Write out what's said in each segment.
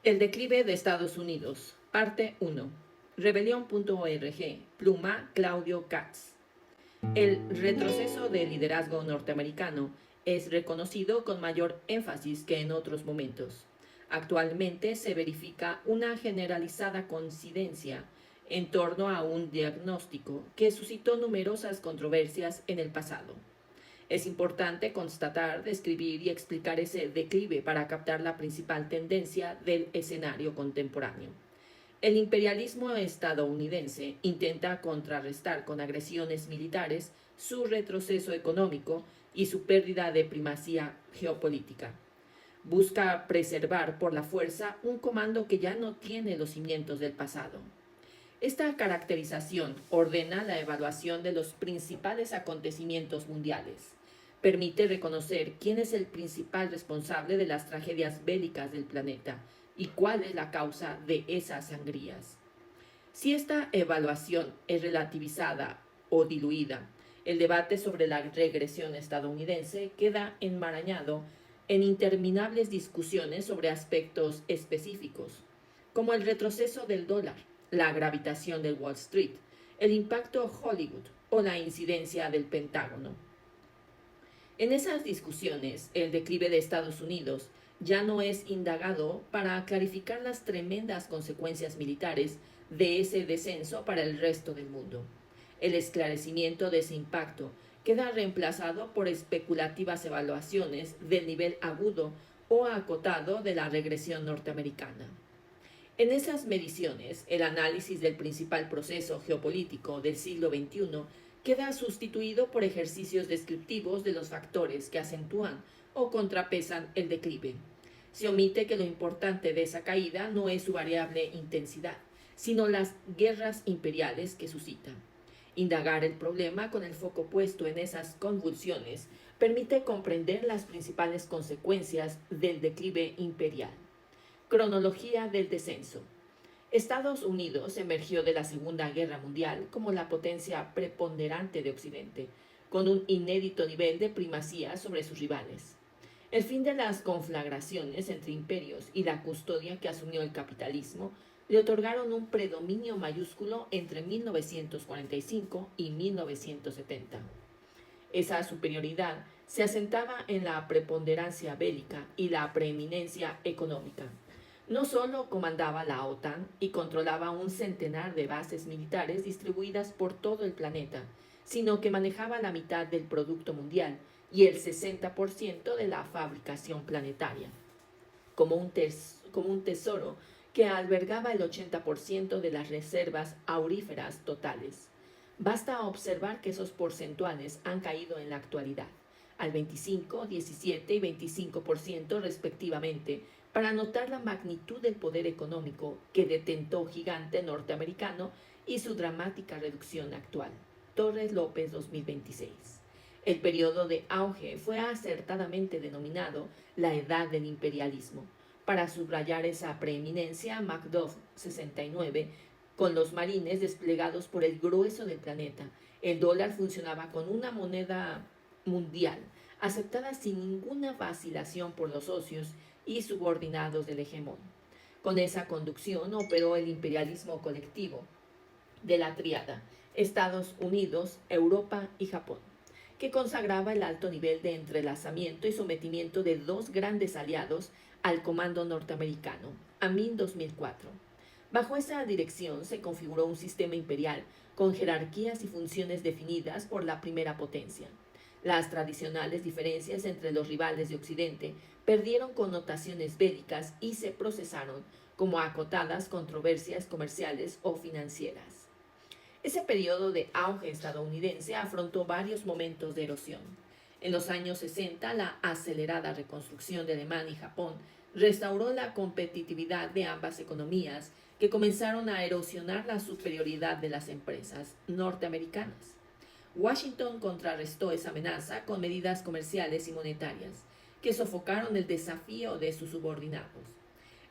El declive de Estados Unidos, parte 1. Rebelión.org, pluma Claudio Katz. El retroceso del liderazgo norteamericano es reconocido con mayor énfasis que en otros momentos. Actualmente se verifica una generalizada coincidencia en torno a un diagnóstico que suscitó numerosas controversias en el pasado. Es importante constatar, describir y explicar ese declive para captar la principal tendencia del escenario contemporáneo. El imperialismo estadounidense intenta contrarrestar con agresiones militares su retroceso económico y su pérdida de primacía geopolítica. Busca preservar por la fuerza un comando que ya no tiene los cimientos del pasado. Esta caracterización ordena la evaluación de los principales acontecimientos mundiales. Permite reconocer quién es el principal responsable de las tragedias bélicas del planeta y cuál es la causa de esas sangrías. Si esta evaluación es relativizada o diluida, el debate sobre la regresión estadounidense queda enmarañado en interminables discusiones sobre aspectos específicos, como el retroceso del dólar, la gravitación del Wall Street, el impacto Hollywood o la incidencia del Pentágono. En esas discusiones, el declive de Estados Unidos ya no es indagado para clarificar las tremendas consecuencias militares de ese descenso para el resto del mundo. El esclarecimiento de ese impacto queda reemplazado por especulativas evaluaciones del nivel agudo o acotado de la regresión norteamericana. En esas mediciones, el análisis del principal proceso geopolítico del siglo XXI queda sustituido por ejercicios descriptivos de los factores que acentúan o contrapesan el declive. Se omite que lo importante de esa caída no es su variable intensidad, sino las guerras imperiales que suscita. Indagar el problema con el foco puesto en esas convulsiones permite comprender las principales consecuencias del declive imperial. Cronología del descenso. Estados Unidos emergió de la Segunda Guerra Mundial como la potencia preponderante de Occidente, con un inédito nivel de primacía sobre sus rivales. El fin de las conflagraciones entre imperios y la custodia que asumió el capitalismo le otorgaron un predominio mayúsculo entre 1945 y 1970. Esa superioridad se asentaba en la preponderancia bélica y la preeminencia económica. No solo comandaba la OTAN y controlaba un centenar de bases militares distribuidas por todo el planeta, sino que manejaba la mitad del producto mundial y el 60% de la fabricación planetaria, como un tesoro que albergaba el 80% de las reservas auríferas totales. Basta observar que esos porcentuales han caído en la actualidad, al 25, 17 y 25% respectivamente, para notar la magnitud del poder económico que detentó gigante norteamericano y su dramática reducción actual. Torres López 2026. El periodo de auge fue acertadamente denominado la Edad del Imperialismo. Para subrayar esa preeminencia, Macduff 69, con los marines desplegados por el grueso del planeta, el dólar funcionaba con una moneda mundial, aceptada sin ninguna vacilación por los socios y subordinados del hegemón. Con esa conducción operó el imperialismo colectivo de la tríada Estados Unidos, Europa y Japón, que consagraba el alto nivel de entrelazamiento y sometimiento de dos grandes aliados al comando norteamericano, Amin 2004. Bajo esa dirección se configuró un sistema imperial con jerarquías y funciones definidas por la primera potencia. Las tradicionales diferencias entre los rivales de Occidente perdieron connotaciones bélicas y se procesaron como acotadas controversias comerciales o financieras. Ese periodo de auge estadounidense afrontó varios momentos de erosión. En los años 60, la acelerada reconstrucción de Alemania y Japón restauró la competitividad de ambas economías, que comenzaron a erosionar la superioridad de las empresas norteamericanas. Washington contrarrestó esa amenaza con medidas comerciales y monetarias que sofocaron el desafío de sus subordinados.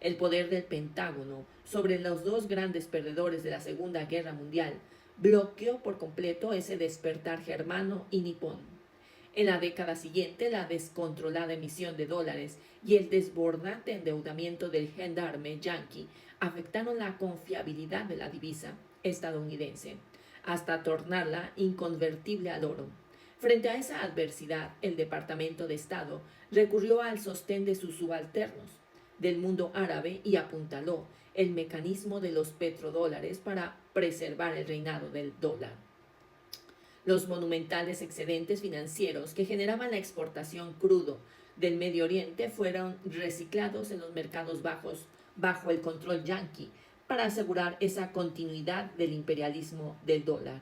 El poder del Pentágono sobre los dos grandes perdedores de la Segunda Guerra Mundial bloqueó por completo ese despertar germano y nipón. En la década siguiente, la descontrolada emisión de dólares y el desbordante endeudamiento del gendarme yanqui afectaron la confiabilidad de la divisa estadounidense, hasta tornarla inconvertible al oro. Frente a esa adversidad, el Departamento de Estado recurrió al sostén de sus subalternos del mundo árabe y apuntaló el mecanismo de los petrodólares para preservar el reinado del dólar. Los monumentales excedentes financieros que generaban la exportación crudo del Medio Oriente fueron reciclados en los mercados bajos bajo el control yanqui para asegurar esa continuidad del imperialismo del dólar.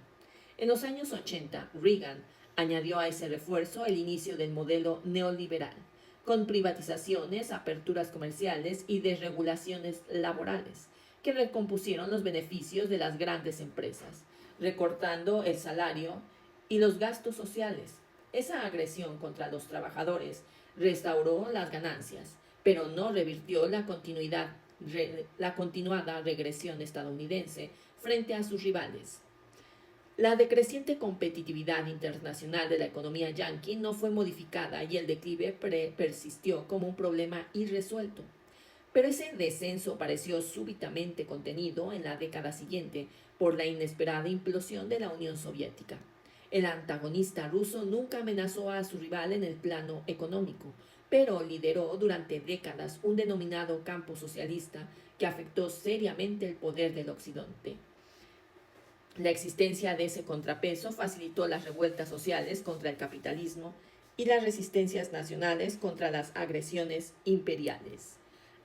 En los años 80, Reagan añadió a ese refuerzo el inicio del modelo neoliberal, con privatizaciones, aperturas comerciales y desregulaciones laborales, que recompusieron los beneficios de las grandes empresas, recortando el salario y los gastos sociales. Esa agresión contra los trabajadores restauró las ganancias, pero no revirtió la continuada regresión estadounidense frente a sus rivales. La decreciente competitividad internacional de la economía yanqui no fue modificada y el declive persistió como un problema irresuelto. Pero ese descenso pareció súbitamente contenido en la década siguiente por la inesperada implosión de la Unión Soviética. El antagonista ruso nunca amenazó a su rival en el plano económico, pero lideró durante décadas un denominado campo socialista que afectó seriamente el poder del Occidente. La existencia de ese contrapeso facilitó las revueltas sociales contra el capitalismo y las resistencias nacionales contra las agresiones imperiales.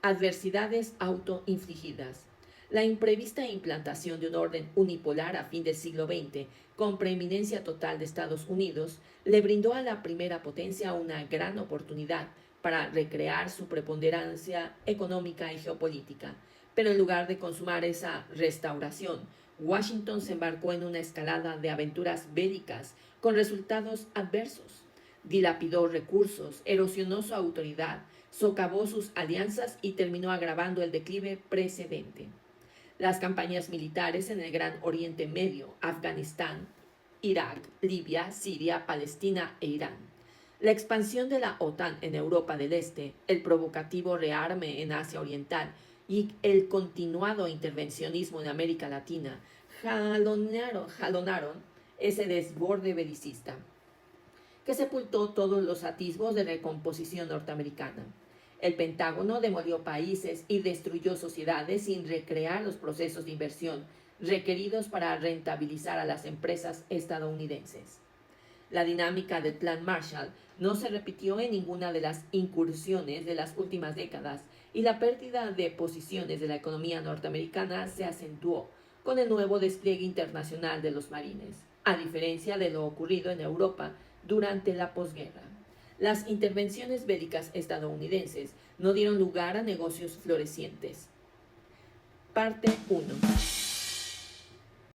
Adversidades autoinfligidas. La imprevista implantación de un orden unipolar a fin del siglo XX, con preeminencia total de Estados Unidos, le brindó a la primera potencia una gran oportunidad para recrear su preponderancia económica y geopolítica. Pero en lugar de consumar esa restauración, Washington se embarcó en una escalada de aventuras bélicas con resultados adversos. Dilapidó recursos, erosionó su autoridad, socavó sus alianzas y terminó agravando el declive precedente. Las campañas militares en el Gran Oriente Medio, Afganistán, Irak, Libia, Siria, Palestina e Irán. La expansión de la OTAN en Europa del Este, el provocativo rearme en Asia Oriental y el continuado intervencionismo en América Latina jalonaron ese desborde belicista, que sepultó todos los atisbos de recomposición norteamericana. El Pentágono demolió países y destruyó sociedades sin recrear los procesos de inversión requeridos para rentabilizar a las empresas estadounidenses. La dinámica del Plan Marshall no se repitió en ninguna de las incursiones de las últimas décadas y la pérdida de posiciones de la economía norteamericana se acentuó con el nuevo despliegue internacional de los marines, a diferencia de lo ocurrido en Europa durante la posguerra. Las intervenciones bélicas estadounidenses no dieron lugar a negocios florecientes. Parte 1.